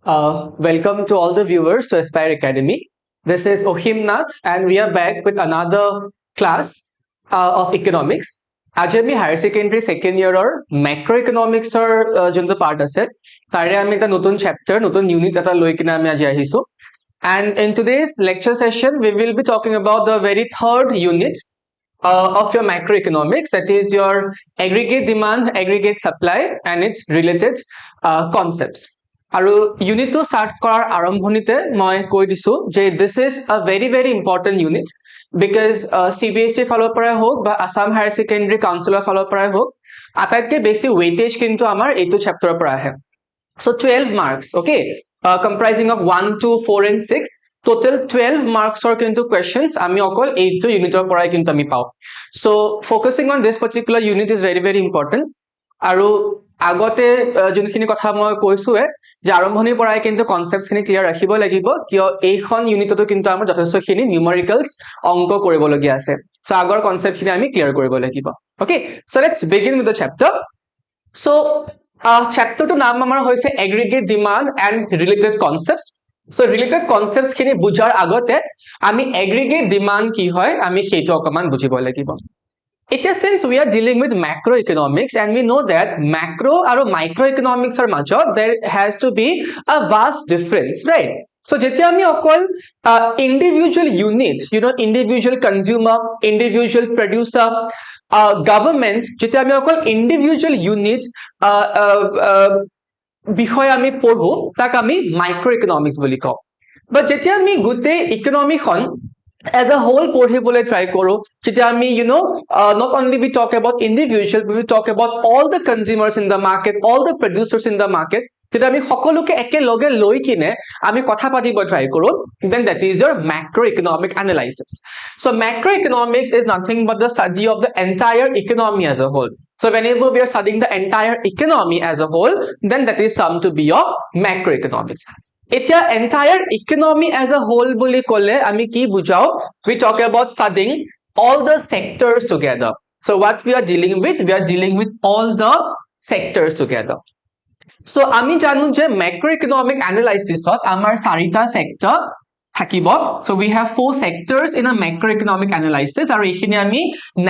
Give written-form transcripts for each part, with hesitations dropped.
Welcome to all the viewers to Aspire Academy. This is Ohim Nath, and we are back with another class of economics. আজি আমি higher secondary second ইয়াৰৰ মেক্ৰ' ইকনমিক্সৰ যোনটো part আছে তাৰে আমি এটা নতুন chapter নতুন ইউনিট এটা লৈ কিনে আমি আজি আহিছো and in today's lecture session we will be talking about the very third unit of your macroeconomics, that is your aggregate demand, aggregate supply and its related concepts. আৰু ইউনিটটো ষ্টাৰ্ট কৰাৰ আৰম্ভণিতে মই কৈ দিছো যে this is a very important unit because CBSE ফালৰ পৰাই হোক বা আসাম হায়াৰ ছেকেণ্ডাৰী কাউন্সিলৰ ফালৰ পৰাই হোক আটাইতকৈ বেছি ওয়েটেজ কিন্তু আমাৰ এইটো চেপ্টাৰৰ পৰা আহে so 12 marks, okay, comprising of 1 2 4 and 6 total 12 marks or kintu questions ami okol eitu unitor porai kintu ami pao. So focusing on this particular unit is very important. Aru agote jonkhini kotha moi koisu je arambhonir porai kintu concepts khini clear rakhibo lagibo kio eikhon unitoto kintu amar jothesho khini numericals onko koribo logia ase, so agor concept khini ami clear koribo lagibo. Okay, so let's begin with the chapter. So chapter to naam amar hoise aggregate demand and related concepts. So related concepts khini bujar agote ami aggregate demand ki hoy ami seito okaman bujibo lagibo. Since we are dealing with macroeconomics and we know that macro aru microeconomics are major, there has to be a vast difference, right? So jetia ami okol individual unit, individual consumer, individual producer, government, jetia ami okol individual unit বিষয় আমি পঢ়ো তাক আমি মাইক্ৰোইকনমিক্স বুলি কওঁ, বাট যেতিয়া আমি গোটেই ইকনমিখন as a whole পঢ়িবলৈ try কৰো যেতিয়া আমি not only we talk about individual, we talk about all the consumers in the market, all the producers in the market, যেতিয়া আমি সকলোকে একেলগে লৈ কিনে আমি কথা পাতিব try কৰো, then that is your macroeconomic analysis. So macroeconomics is nothing but the study of the entire economy as a whole. So whenever we are studying the entire economy as a whole, then that is termed to be your macroeconomics. It's your entire economy as a whole boli kole ami ki bujao, we talk about studying all the sectors together. So what we are dealing with, we are dealing with all the sectors together. So ami janu je macroeconomic analysis ot amar sarita sector থাকিব. So we have 4 sectors in a macroeconomic analysis aru ekhini ami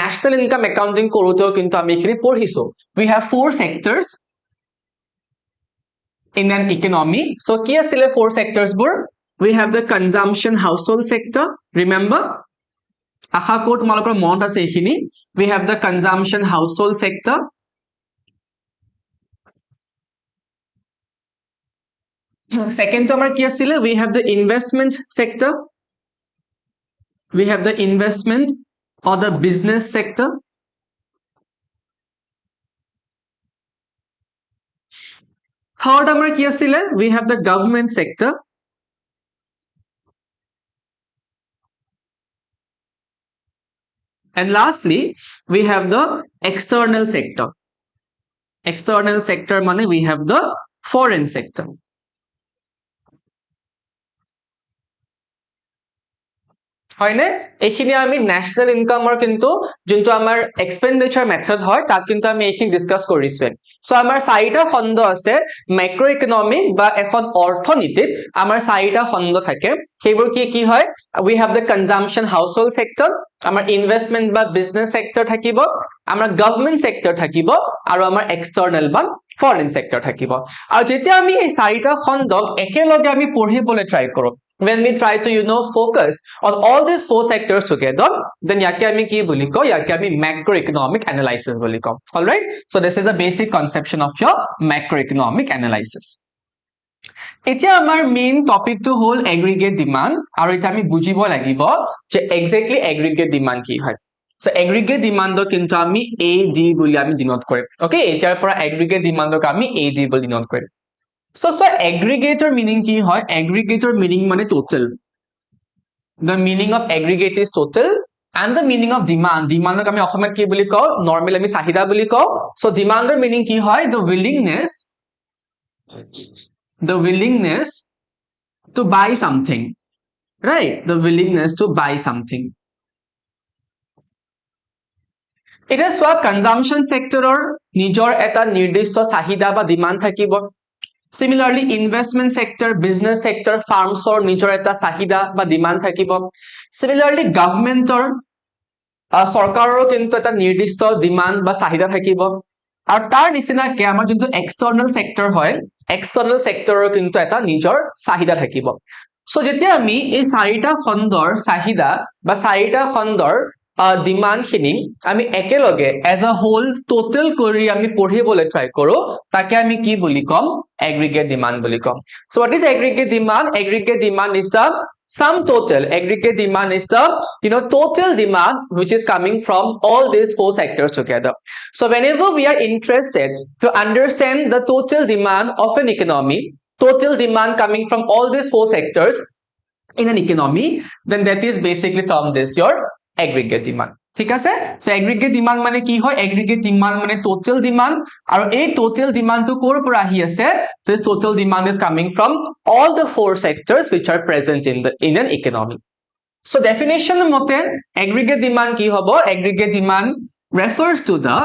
national income accounting koroteo kintu ami ekhini porhiso. We have 4 sectors in an economy. So ki asile 4 sectors bur? We have the consumption household sector, remember aha ko tumalokor mon ase ekhini. We have the consumption household sector. Second to amar ki asile, we have the investment sector, we have the investment or the business sector. Third amar ki asile, we have the government sector. And lastly, we have the external sector. External sector mane we have the foreign sector. হয়নে এইখিনি আমি national ইনকামৰ কিন্তু যোনটো আমাৰ এক্সপেন্ডিচাৰ method হয় তাক কিন্তু আমি এইখিনি ডিসকাস কৰিছো. সো আমাৰ চাৰিটা খণ্ড আছে ম্যাক্ৰো ইকনমিক বা এখন অৰ্থনীতিত আমাৰ চাৰিটা খণ্ড থাকে, সেইবোৰ কি কি হয়? We have the consumption household sector, আমাৰ ইনভেষ্টমেন্ট বা বিজনেস সেক্টৰ থাকিব, আমাৰ গভৰ্নমেন্ট সেক্টৰ থাকিব আৰু আমাৰ এক্সটাৰ্নাল বা ফৰেন সেক্টৰ থাকিব. আৰু যেতিয়া আমি এই চাৰিটা খণ্ডক একেলগে আমি পঢ়িবলৈ ট্ৰাই কৰো, when we try to focus on all these 4 sectors together, then yake ami ki boli ko, yake ami macroeconomic analysis boli ko. All right, so this is the basic conception of your macroeconomic analysis. Etia amar main topic to whole aggregate demand aru eta ami bujibo lagibo je exactly aggregate demand ki hoy. So aggregate demand do kintu ami AD boli ami denote korim. Okay, etiar pora aggregate demand do ami AD boli denote korim. So aggregator meaning ki hoy? Aggregator meaning mane total. The meaning of aggregate is total and the meaning of demand. Demand kami okhomot ki boli ko? Normally ami sahida boli ko. So demand meaning ki hoy? The willingness to buy something. Right? The willingness to buy something. It is what consumption sector or nijor eta nirdishto sahida ba demand thakibo. Similarly, investment sector, business sector, farms or নিজৰ এটা চাহিদা বা demand থাকিব Similarly, government or চৰকাৰৰ কিন্তু এটা নিৰ্দিষ্ট demand বা চাহিদা থাকিব আৰু তাৰ নিচিনাকে আমাৰ যোনটো এক্সটাৰ্নাল সেক্টৰ হয় এক্সটাৰ্নাল সেক্টৰৰ কিন্তু এটা নিজৰ চাহিদা থাকিব সো যেতিয়া আমি এই চাৰিটা খণ্ডৰ চাহিদা বা চাৰিটা খণ্ডৰ ডিমান্ড খিনি আমি একেলগে এজ আ হোল টোটাল কৰি আমি পঢ়িবলৈ ট্ৰাই কৰো তাকে আমি কি বুলি কম এগ্ৰিগেট ডিমান্ড বুলি কম so what is aggregate demand aggregate demand is the sum total aggregate demand is the total demand which is coming from all these four sectors together so whenever we are interested to understand the total demand of an economy total demand coming from all these four sectors in an economy then that is basically termed as your aggregate demand ঠিক আছে so aggregate demand মানে কি হয় aggregate demand মানে total demand আৰু এই total demand তো কৰ পৰা আহি আছে this total demand is coming from all the four sectors which are present in an economy so definition মতে aggregate demand কি হ'ব aggregate demand refers to the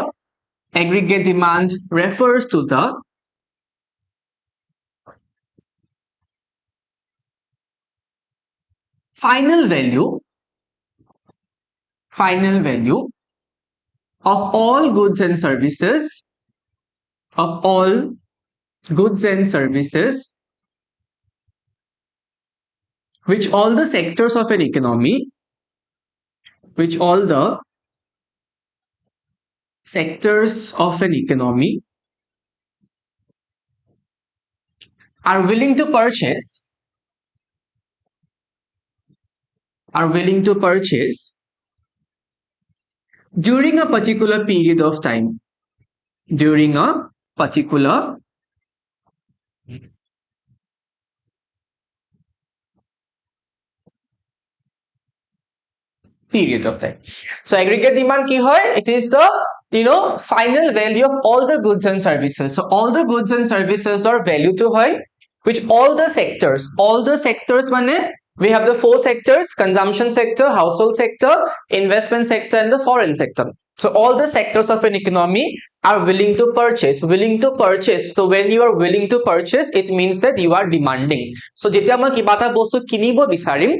final value of all goods and services which all the sectors of an economy are willing to purchase during a particular period of time so aggregate demand ki hoy it is the final value of all the goods and services so all the goods and services are value to hoy which all the sectors mane we have the four sectors consumption sector household sector investment sector and the foreign sector so all the sectors of an economy are willing to purchase so when you are willing to purchase it means that you are demanding so jetia moi kiba ta bostu kinibo bisarim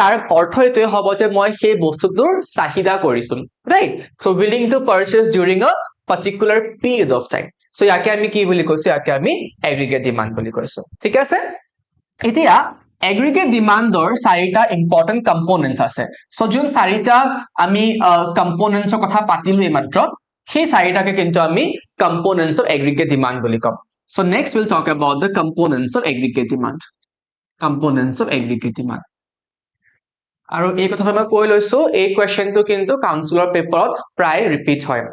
tar ortho etoi hobo je moi সেই বস্তুটোৰ চাহিদা কৰিছো right so willing to purchase during a particular period of time so ইয়াকে আমি কি বুলি কৈছো ইয়াকে আমি aggregate demand বুলি কৈছো ঠিক আছে এতিয়া aggregate demand or চাৰিটা important components আছে so যোন চাৰিটা আমি components ৰ কথা পাতিলো এইমাত্ৰ সেই চাৰিটাকে কিন্তু আমি components of aggregate demand বুলি কম so next we'll talk about the components of aggregate demand আৰু এই কথা মই কৈ লৈছো এই কোৱেশ্চনটো কিন্তু কাউন্সিলৰ পেপাৰত প্ৰায় ৰিপিট হয়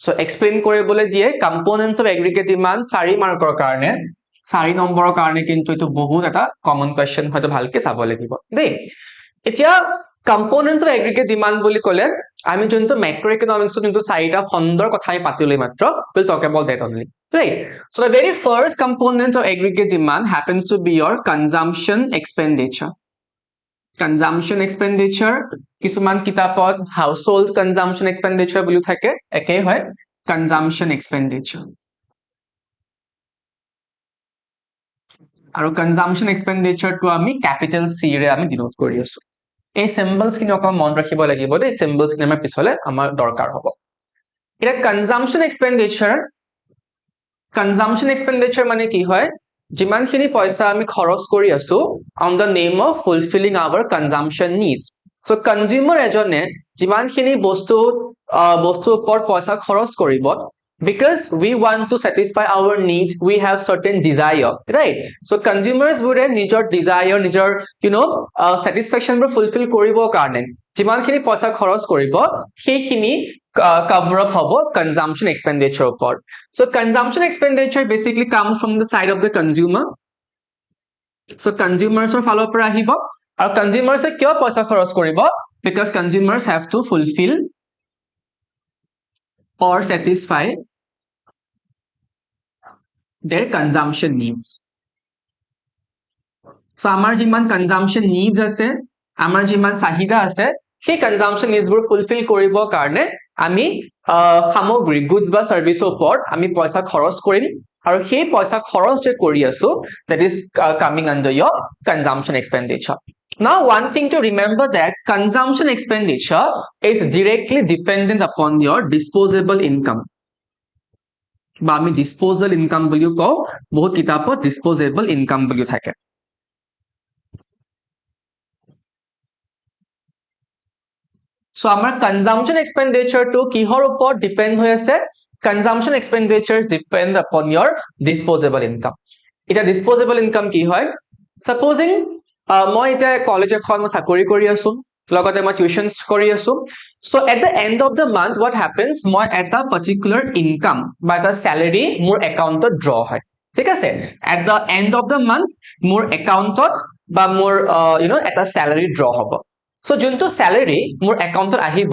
so explain কৰিবলৈ দিয়ে components of aggregate demand 4 মাৰ্কৰ কাৰণে 4 নম্বৰৰ কাৰণে কিন্তু এটো বহুত এটা কমন কোৱেশ্চন হয়তো ভালকে চাব লাগিব দেই এতিয়া components of aggregate demand বুলি কলে আমি যোনটো macro economics যোনটো চাৰিটা খণ্ডৰ কথাই পাতিলৈ মাত্ৰ we'll talk about that only right so the very first component of aggregate demand happens to be your consumption expenditure কিছুমান কিতাপত household consumption expenditure বুলি থাকে একেই হয় consumption expenditure আৰু consumption expenditure to আমি capital C ৰে আমি ডিনোট কৰি আছো এই symbols কিনি অকম মন ৰাখিব লাগিব দেই symbols কিনি আমাৰ পিছলে আমাৰ দৰকাৰ হ'ব এটা consumption expenditure মানে কি হয় যিমানখিনি পইচা আমি খৰচ কৰি আছো on the name of fulfilling our consumption needs so consumer এজনে যিমানখিনি বস্তুৰ ওপৰত পইচা খৰচ কৰিব because we want to satisfy our needs we have certain desire right so consumers would নিজৰ desire নিজৰ satisfaction বোৰ fulfill কৰিবৰ কাৰণে যিমানখিনি পইচা খৰচ কৰিব সেইখিনি cover up hobo consumption expenditure upor so consumption expenditure basically comes from the side of the consumer so consumers or follow par ahibo aru consumers e kyo paisa kharos koribo because consumers have to fulfill or satisfy their consumption needs so amar jiman consumption needs ase amar jiman sahida ase সেই consumption needs বোৰ fulfill কৰিবৰ কাৰণে আমি সামগ্ৰী goods বা service ওপৰত আমি পইচা খৰচ কৰিম আৰু সেই পইচা খৰচ যে কৰি আছো that is coming under your consumption expenditure. Now one thing to remember that consumption expenditure is directly dependent upon your disposable income. বা আমি disposable income বুলিও কওঁ, বহুত কিতাপত disposable income বুলিও থাকে. So আমাৰ consumption expenditure to কিহৰ ওপৰত depend হৈ আছে? Consumption expenditures depend upon your disposable income. এটা disposable income কি হয়? Supposing মই এটা কলেজ এখন চাকৰি কৰি আছো, লগতে মই টিউশনস কৰি আছো. So at the end of the month what happens? মই এটা particular income বা এটা salary মোৰ একাউণ্টত draw হয়. ঠিক আছে? At the end of the month মোৰ একাউণ্টত বা মোৰ এটা salary draw হ'ব. So যোনটো salary মোৰ একাউণ্টত আহিব,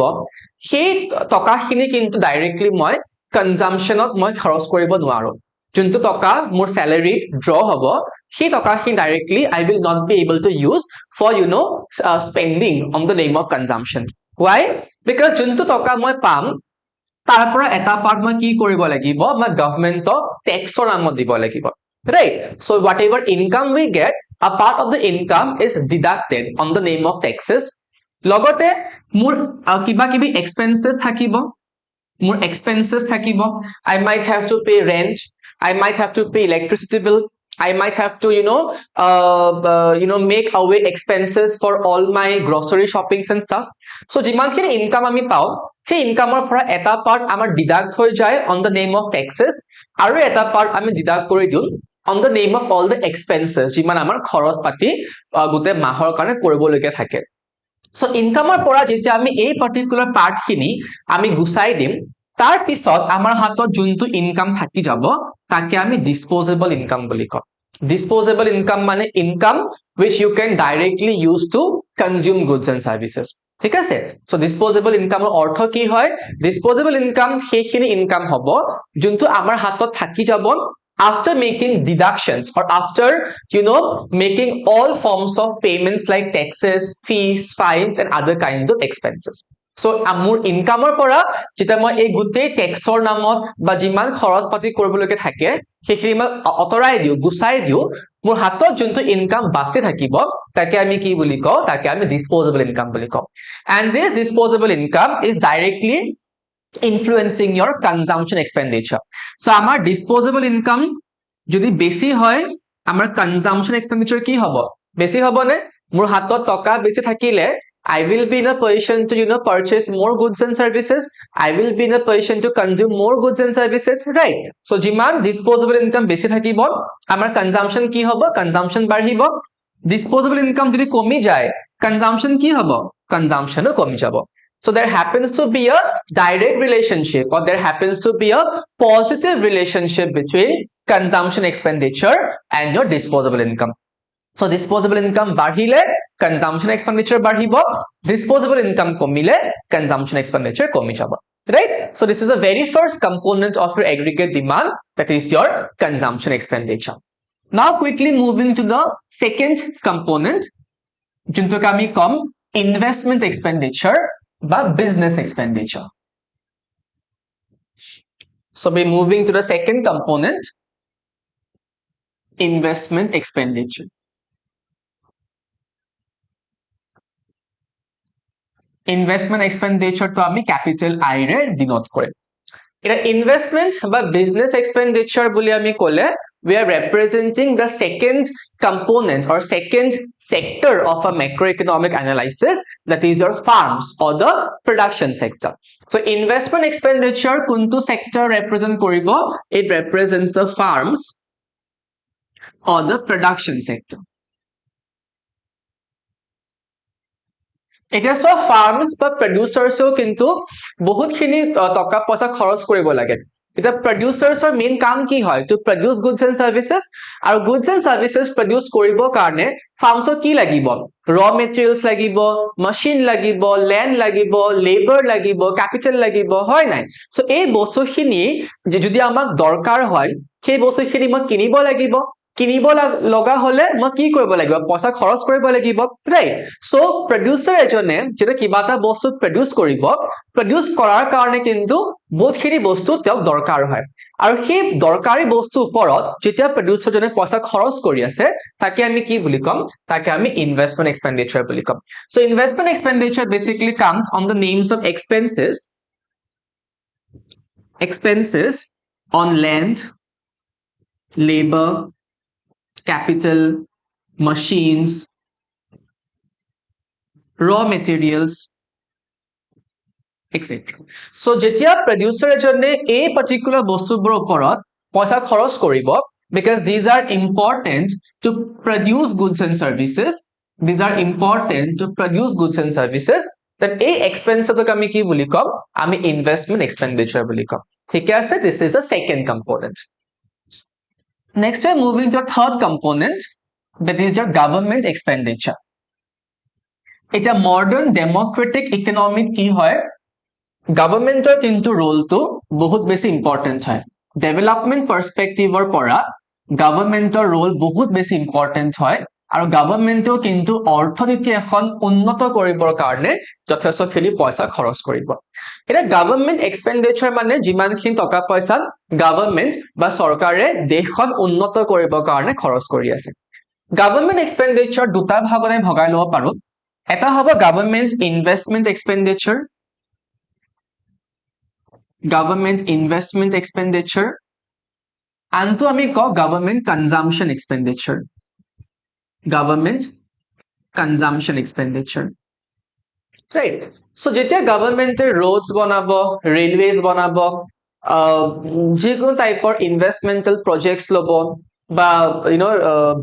সেই টকাখিনি কিন্তু ডাইৰেক্টলি মই কনজাম্পচনত মই খৰচ কৰিব নোৱাৰো. যোনটো টকা মোৰ salary draw হ'ব, সেই টকাখিনি directly I will not be able to use for spending on the name of consumption. Why? Because যোনটো টকা মই পাম, তাৰ পৰা এটা part মই কি কৰিব লাগিব? মই গভৰ্ণমেণ্টক টেক্সৰ নামত দিব লাগিব. Right? So whatever income we get, a part of the income is deducted on the name of taxes. লগতে মোৰ কিবা কিবি expenses থাকিব. More expenses thakibo. I might have to pay rent. I might have to pay electricity bill. I might have to make away expenses for all my grocery shoppings and stuff. So jimankhini income ami pao, সেই ইনকামৰ পৰা এটা part আমাৰ deduct হৈ যায় on the name of taxes, আৰু এটা part আমি deduct কৰি দিও on the name of all the expenses যিমান আমাৰ খৰচ পাতি গুতে মাহৰ কাৰণে কৰিবলগীয়া থাকে. So ইনকামৰ পৰা যেতিয়া আমি এই পাৰ্টিকুলাৰ পাৰ্ট খিনি আমি গুছাই দিম, তাৰ পিছত আমাৰ হাতত যোনটো ইনকাম থাকি যাব তাকে আমি ডিসপোজেবল ইনকাম বুলি কওঁ. Disposable income মানে income which you can directly use to consume goods and services. ঠিক আছে? So disposable income ৰ অৰ্থ কি হয়? Disposable income সেইখিনি ইনকাম হ'ব যোনটো আমাৰ হাতত থাকি যাব after making deductions or after making all forms of payments like taxes, fees, fines and other kinds of expenses. So মোৰ ইনকামৰ পৰা যেতিয়া মই এই গোটেই টেক্সৰ নামত বা যিমান খৰচ পাতি কৰিবলগীয়া থাকে সেইখিনি মই অতৰাই দিও, গুছাই দিও, মোৰ হাতত যোনটো ইনকাম বাচি থাকিব তাকে আমি কি বুলি কওঁ? তাকে আমি disposable income বুলি কওঁ. And this disposable income is directly influencing your consumption expenditure. So আমাৰ disposable income যদি বেছি হয়, আমাৰ consumption expenditure কি হ'ব? বেছি হ'ব নে? মোৰ হাতত টকা বেছি থাকিলে I will be in a position to purchase more goods and services. I will be in a position to consume more goods and services, right? So jiman disposable income বেছি থাকিব, আমাৰ consumption কি হ'ব? Consumption বাঢ়িব. Disposable income যদি কমি যায়, consumption কি হ'ব? Consumption ও কমি যাব. So there happens to be a direct relationship, or there happens to be a positive relationship between consumption expenditure and your disposable income. So disposable income বাঢ়িলে consumption expenditure বাঢ়িব, disposable income কমিলে consumption expenditure কমি যাব. Right? So this is the very first component of your aggregate demand, that is your consumption expenditure. Now quickly moving to the second component, যোনটোক আমি কম investment expenditure বা business expenditure. So we're moving to the second component, investment expenditure. Investment expenditure to আমি capital I ৰে denote কৰিম. এটা investment বা business expenditure বুলি আমি ক'লে we are representing the second component or second sector of a macroeconomic analysis, that is your farms or the production sector. So investment expenditure কোনটো sector represent কৰিব? It represents the farms or the production sector. এতিয়া সব ফাৰ্মস বা প্ৰডিউচাৰ্সও কিন্তু বহুতখিনি টকা পইচা খৰচ কৰিব লাগে. এটা প্ৰডিউচাৰ্সৰ মেইন কাম কি হয়? টু প্ৰডিউস গুডস এণ্ড সাৰ্ভিসেস, আৰু গুডস এণ্ড সাৰ্ভিসেস প্ৰডিউস কৰিবৰ কাৰণে ফাৰ্মসক কি লাগিব? ৰ মেটেৰিয়েলছ লাগিব, মেচিন লাগিব, ল্যান্ড লাগিব, লেবাৰ লাগিব, ক্যাপিটাল লাগিব, হয় নাই? সো এই বস্তুখিনি যে যদি আমাক দৰকাৰ হয়, সেই বস্তুখিনি মই কিনিব লাগিব, কিনিব লগা হলে মই কি কৰিব লাগিব পইচা খৰচ কৰিব লাগিব ৰাইট সো প্ৰডিউসাৰ এজনে যেটা কিবা এটা বস্তু প্ৰডিউস কৰাৰ কাৰণে কিন্তু বহুতখিনি বস্তু তেওঁক দৰকাৰ হয় আৰু সেই দৰকাৰী বস্তু ওপৰত যেতিয়া প্ৰডিউসাৰ জনে পইচা খৰচ কৰি আছে তাকে আমি কি বুলি কম তাকে আমি ইনভেষ্টমেন্ট এক্সপেন্ডিচাৰ বুলি কম so investment expenditure basically comes on the names of expenses on land, labor, capital, machines, raw materials, etc. So যেতিয়া producer এজনে এই particular বস্তুবোৰৰ ওপৰত পইচা খৰচ কৰিব because these are important to produce goods and services that এই expenses আমি কি বুলি কম আমি investment expenditure বুলি কম ঠিক আছে this is the second component. Next we are moving to the third component that is your government expenditure. It's a modern democratic economic কি হয় গভৰ্নমেন্টৰ কিন্তু ৰোলটো বহুত বেছি ইম্পৰ্টেন্ট হয় ডেভেলপমেন্ট পাৰ্সপেক্টিভৰ পৰা গভৰ্নমেন্টৰ ৰোল বহুত বেছি ইম্পৰ্টেন্ট হয় আৰু গভৰ্নমেন্টও কিন্তু অৰ্থনীতি এখন উন্নত কৰিবৰ কাৰণে যথেষ্টখিনি পইচা খৰচ কৰিব এটা গভৰ্নমেন্ট এক্সপেন্ডিচাৰ মানে যিমানখিনি টকা পইচা গভৰ্নমেন্ট বা চৰকাৰে দেশখন উন্নত কৰিবৰ কাৰণে খৰচ কৰি আছে গভৰ্নমেন্ট এক্সপেন্ডিচাৰ দুটা ভাগলৈ ভগাই লব পাৰো এটা হ'ব government investment expenditure government investment expenditure and to ami ko government consumption expenditure right so jetia government roads banabo railways banabo jekon type of investmental projects lobo ba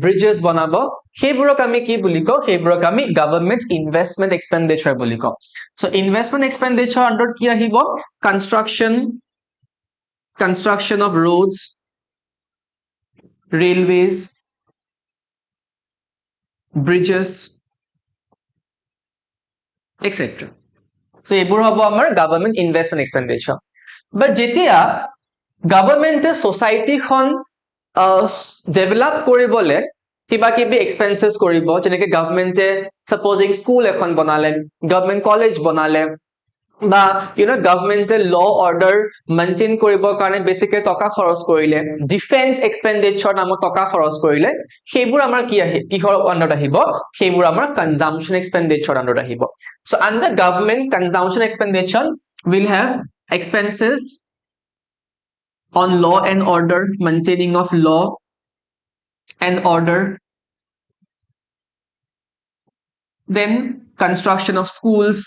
bridges banabo সেইবোৰক আমি কি বুলি কও সেইবোৰক আমি গভৰ্নমেন্ট ইনভেষ্টমেন্ট এক্সপেন্ডিচাৰ বুলি কও so investment এক্সপেন্ডিচাৰ under কি আহিব construction of roads railways bridges etc so এইবোৰ হ'ব আমাৰ গভৰ্নমেন্ট ইনভেষ্টমেন্ট এক্সপেন্ডিচাৰ বাট যেতিয়া গভৰ্নমেন্টে সোসাইটি খন ডেভেলপ কৰিবলে কিবা কিবি এক্সপেন্সেস কৰিব যেনেকৈ গভৰ্নমেন্টে সাপোজিং স্কুল এখন বনালে গভৰ্নমেন্ট কলেজ বনালে বা গভৰ্নমেন্টে ল অৰ্ডাৰ মেইনটেইন কৰিবৰ কাৰণে বেছিকৈ টকা খৰচ কৰিলে ডিফেন্স এক্সপেন্ডিচাৰ নামত টকা খৰচ কৰিলে সেইবোৰ আমাৰ কি আহে কিহৰ আন্ডাৰত আহিব সেইবোৰ আমাৰ কনজাম্পশন এক্সপেন্ডিচাৰ আন্ডাৰত আহিব so under government consumption expenditure will have expenses on law and order maintaining of law and order then construction of schools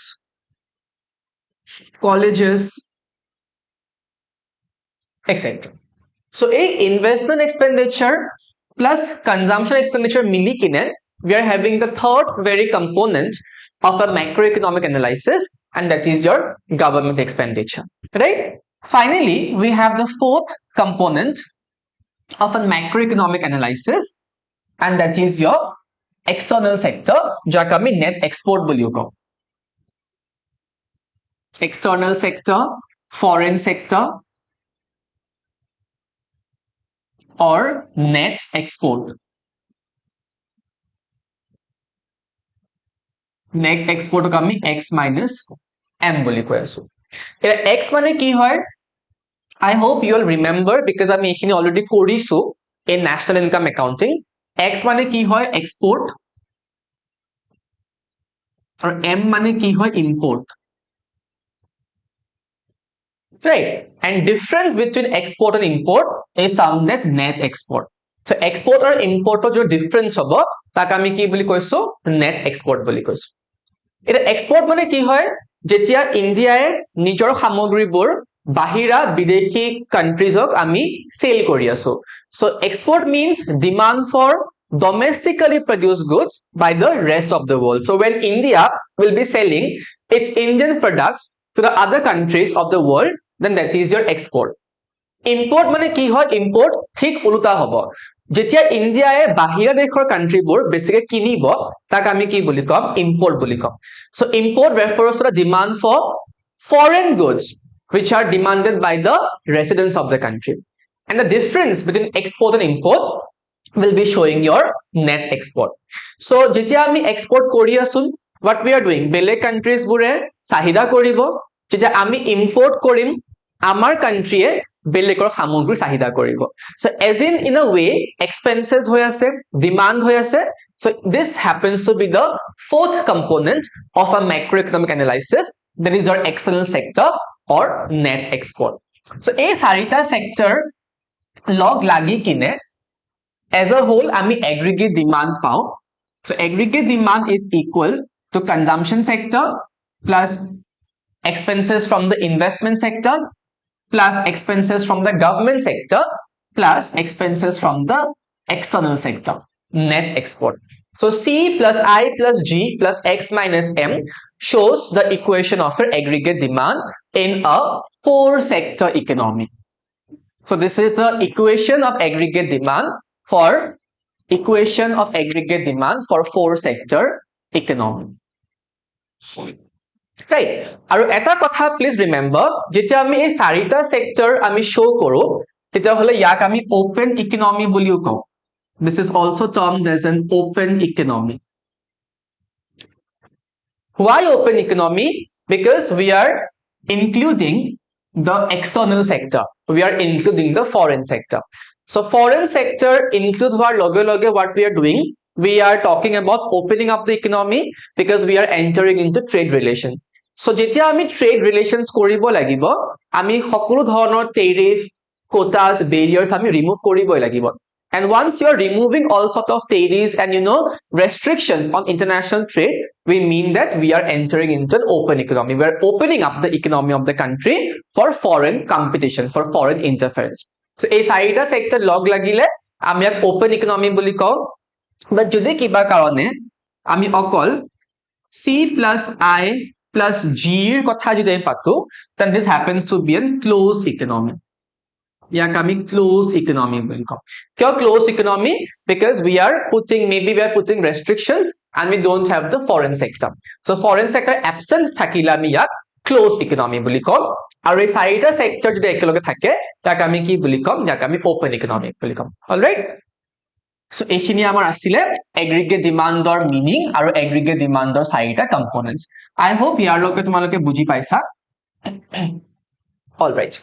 colleges etc so a investment expenditure plus consumption expenditure mili kine we are having the third very component of a macroeconomic analysis and that is your government expenditure right finally we have the fourth component of a macroeconomic analysis and that is your external sector jak ami net export boliu ko external sector foreign sector or net export ko ami x minus m boli koi asu eta x mane ki hoy I hope you all remember because আমি এখানে already কৰিছো in national income accounting x মানে কি হয় export আৰু m মানে কি হয় import right and difference between export and import is found at net export so export আৰু import jo difference hobo tak ami ki boli koiso net export boli koiso eta export মানে কি হয় যেতিয়া ইন্ডিয়ায় নিজৰ সামগ্ৰীবোৰ বাহিৰা বিদেশী কান্ট্ৰিজক আমি সেল কৰি আছো so export means demand for domestically produced goods by the rest of the world so when India will be selling its Indian products to the other countries of the world then that is your export import মানে কি হয় import ঠিক উল্টা হ'ব যেতিয়া ইন্ডিয়ায় বাহিৰা দেশৰ কান্ট্ৰিবোৰ বেছিকৈ কিনিব তাক আমি কি বুলি কম import বুলি কম so import refers to the demand for foreign goods which are demanded by the residents of the country and the difference between export and import will be showing your net export. So যেতিয়া আমি export কৰি আছো, what we are doing, বেলেগ countries বোৰে চাহিদা কৰিব, যেতিয়া আমি import কৰিম আমাৰ countryয়ে বেলেগৰ সামগ্ৰী চাহিদা কৰিব. So as in a way expenses হৈ আছে, demand হৈ আছে. So this happens to be the fourth component of a macroeconomic analysis, that is your external sector or net export. So এই চাৰিটা sector লগ লাগি কিনে as a whole আমি aggregate demand পাও. So aggregate demand is equal to consumption sector plus expenses from the investment sector plus expenses from the government sector plus expenses from the external sector, net export. So C plus I plus G plus X minus M shows the equation of your aggregate demand in a four sector economy. So this is the equation of aggregate demand for four sector economy. Right. আৰু এটা কথা please remember, যেতিয়া আমি এই চাৰিটা sector আমি show কৰো, তেতিয়া হলে ইয়াক আমি open economy বুলিও কওঁ. This is also termed as an open economy. Why open economy? Because we are including the external sector. We are including the foreign sector. So foreign sector include what we are doing. We are talking about opening up the economy because we are entering into trade relation. So যেতিয়া আমি trade relations কৰিব লাগিব, আমি সকলো ধৰণৰ tariff, quotas, barriers আমি remove কৰিবই লাগিব. And once you are removing all sort of tariffs and restrictions on international trade, we mean that we are entering into an open economy. We are opening up the economy of the country for foreign competition, for foreign interference. So এই চাৰিটা sector লগ লাগিলে আমি এক open economy বুলি কওঁ. But যদি কিবা কাৰণে আমি অকল C plus I plus G ৰ কথা যদি পাতো, then this happens to be a closed economy. ইয়াক আমি closed economy বুলি কওঁ. কিয় closed economy? Because we are putting restrictions and we don't have the foreign sector. So foreign sector absence থাকিলে আমি ইয়াক closed economy বুলি কওঁ. আৰু এই চাৰিটা sector যদি একেলগে থাকে, তাক আমি কি বুলি কম? ইয়াক আমি open economy বুলি কম. All right? So এইখিনি আমাৰ আছিলে aggregate demandৰ meaning আৰু aggregate demandৰ চাৰিটা components. I hope ইয়াৰ লগে তোমালোকে বুজি পাইছা. All right.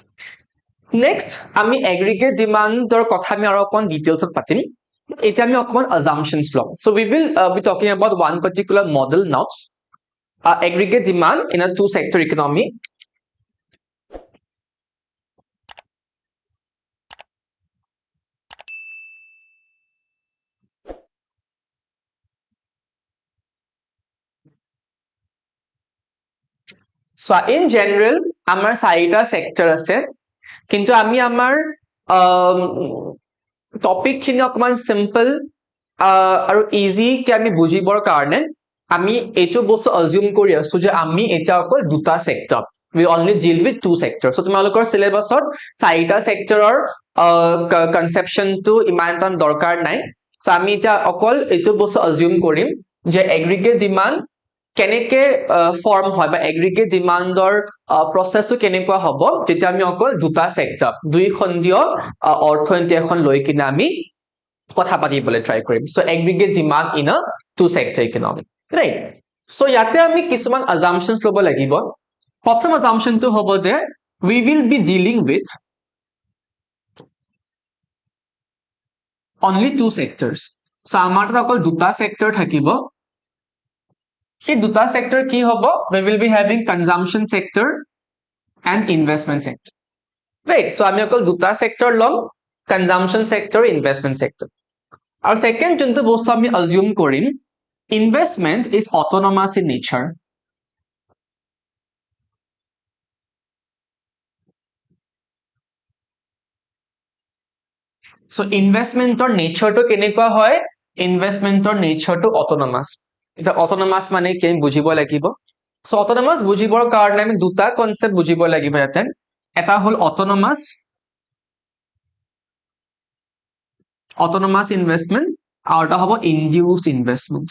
Next, আমি aggregate demandৰ কথা আমি আৰু অকণ detailsত পাতিম. এতিয়া আমি অকণ assumptions লম. So we will be talking about one particular model now. Aggregate demand in a two-sector economy. So in general, আমাৰ চাৰিটা sector আছে. কিন্তু আমি আমাৰ topic খিনি অকমান simple আৰু easy কে আমি বুজিবৰ কাৰণে আমি এইটো বস্তু assume কৰি আছো যে আমি এটা অকল দুটা sector. We only deal with two sectors. So তোমালোকৰ syllabusত চাৰিটা sectorৰ conception টো ইমান এটা দৰকাৰ নাই. So আমি এটা অকল এইটো বস্তু assume কৰিম যে aggregate demand কেনেকে ফৰ্ম হয় বা aggregate demandৰ process কেনেকুৱা হ'ব যেতিয়া আমি অকল দুটা sector, দুই খণ্ডীয় অৰ্থনীতি এখন লৈ কিনে আমি কথা পাতিবলৈ try কৰিম. So aggregate demand in a two sector economy, right? So ইয়াতে আমি কিছুমান assumptions ল'ব লাগিব. প্ৰথম assumption টো হ'ব যে we will be dealing with only two sectors. So আমাৰ তাত অকল দুটা sector থাকিব. সেই দুটা sector কি হ'ব? We will be having consumption sector and investment sector. Right? So আমি অকল দুটা sector ল'ম, consumption sector, investment sector. আৰু second যোনটো বস্তু আমি assume কৰিম, investment is autonomous in nature. So investmentor nature টো কেনেকুৱা হয়? Investmentor nature টো autonomous. এটা autonomous মানে কি বুজিব লাগিব. So autonomous বুজিবৰ কাৰণে আমি দুটা concept বুজিব লাগিব ইয়াতে. এটা হ'ল autonomous investment আৰু এটা হ'ব induced investment.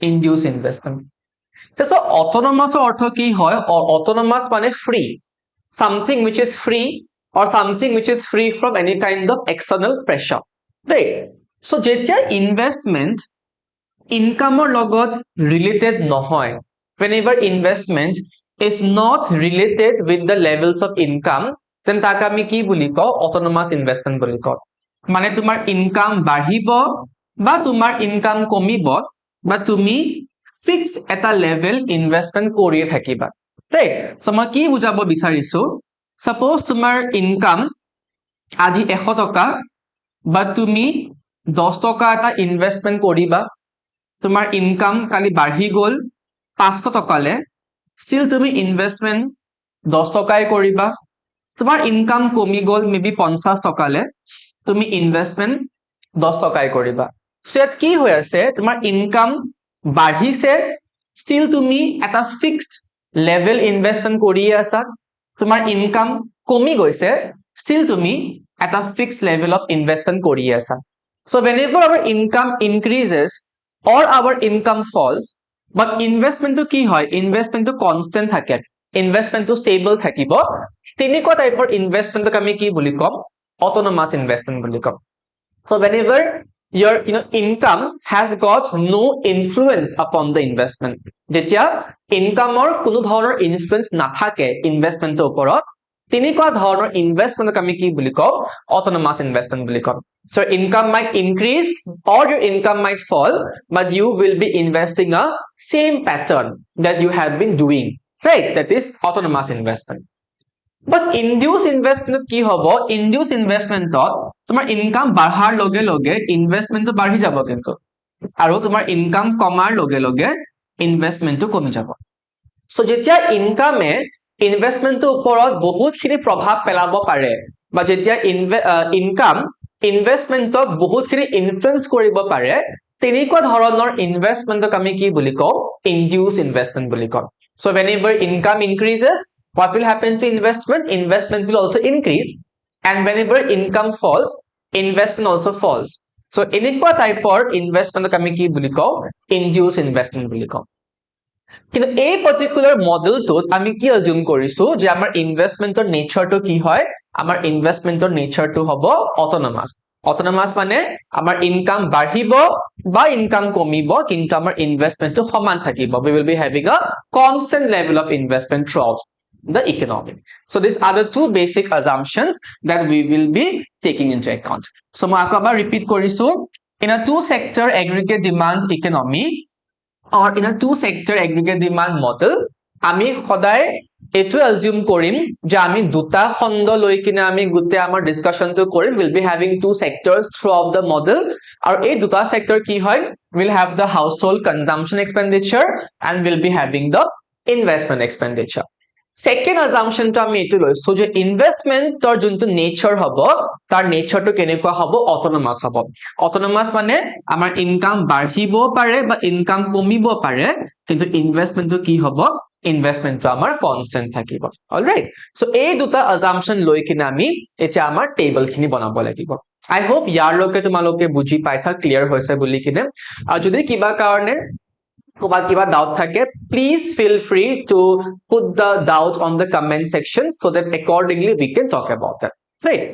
Induced investment. So autonomous অৰ্থ কি হয়? Autonomous মানে free. Something which is free or something which is free from any kind of external pressure, right? So যেতিয়া investment income or logot related nohoy, whenever investment is not related with the levels of income, then tak ami ki boli ko autonomous investment boli ko. Mane tumar income bahibo ba tumar income komibo ba tumi fixed eta level investment koriye thakiba, right? So ma ki bujabo bisarisu, suppose tumar income আজি 100 টকা বা তুমি 10 টকা এটা investment কৰিবা, তোমাৰ income কালি বাঢ়ি গল 500 টকালে, still তুমি ইনভেষ্টমেন্ট 10 টকাই কৰিবা, তোমাৰ ইনকাম কমি গল মেবি 50 টকালে, তুমি ইনভেষ্টমেন্ট 10 টকাই কৰিবা। সো ইয়াত কি হৈ আছে, তোমাৰ ইনকাম বাঢ়িছে, still তুমি এটা ফিক্সড লেভেল ইনভেষ্টমেন্ট কৰি আছা, তোমাৰ ইনকাম কমি গৈছে, still তুমি এটা fixed level of investment kori asa. So whenever our income increases or our income falls, but investment to ki hoy, investment to constant thake, investment to stable thakibo, tiniko type of investment to kami ki boli kom, autonomous investment boli kom. So whenever your income has got no influence upon the investment, jetia income or kuno dhoroner influence nathake investment to oporot, tiniko dhoroner investment kami ki boli kom, autonomous investment boli kom. So income might increase or your income might fall, but you will be investing a same pattern that you have been doing, right? That is autonomous investment. But induced investment ki hobo, induced investment tomar income barhar loge loge investment to barhi jabo kintu, aro tomar income komar loge loge investment to komi jabo. So jetia income investment to oporot bahut khini prabhav pelabo pare, ba jetia income investment to bahut khini influence koribo pare, tiniko dhoroner investment to kami ki boli ko, induced investment boli ko. So whenever income increases, what will happen to investment? Investment will also increase, and whenever income falls, investment also falls. So eniko type or investment to kami ki boli ko, induced investment boli ko. কিন্তু এই particular মডেলটোত আমি কি assume কৰিছো যে আমাৰ ইনভেষ্টমেন্টৰ নেচাৰটো কি হয়, আমাৰ ইনভেষ্টমেন্টৰ নেচাৰটো হ'ব অটোনমাস। অটোনমাস মানে আমাৰ ইনকাম বাঢ়িব বা ইনকাম কমিব, কিন্তু আমাৰ ইনভেষ্টমেন্টটো সমান থাকিব। We will be having a constant level of investment throughout the economy. So these are the two basic assumptions that we will be taking into account. So মই আকৌ এবাৰ ৰিপিট কৰিছো, in a two sector aggregate demand economy or in a two sector aggregate demand model, আমি সদায় এটো assume কৰিম যে আমি দুটা খণ্ড লৈ কিনে আমি গুতে আমাৰ ডিসকাশনটো কৰিম, will be having two sectors throughout the model, আৰু এই দুটা sector কি হয়, will have the household consumption expenditure and will be having the investment expenditure. Second assumption to আমি এটো লৈছো যে ইনভেষ্টমেন্টৰ যোনটো নেচাৰ হ'ব, তাৰ নেচাৰটো কেনেকুৱা হ'ব, অটোনমাস হ'ব। অটোনমাস মানে আমাৰ ইনকাম বাঢ়িব পাৰে বা ইনকাম কমিব পাৰে, কিন্তু ইনভেষ্টমেন্টটো কি হ'ব, ইনভেষ্টমেন্টটো আমাৰ কনস্ট্যান্ট থাকিব। অলৰাইট, সো এই দুটা assumption লৈ কিনে আমি এতিয়া আমাৰ টেবল খিনি বনাব লাগিব। I hope ইয়াৰ লকে তোমালোকে বুজি পাইছা, ক্লিয়াৰ হৈছে বুলি কিনে। আৰু যদি কিবা কাৰণে কিবা doubt থাকে, please feel free to put the doubt on the comment section so that accordingly we can talk about that, right?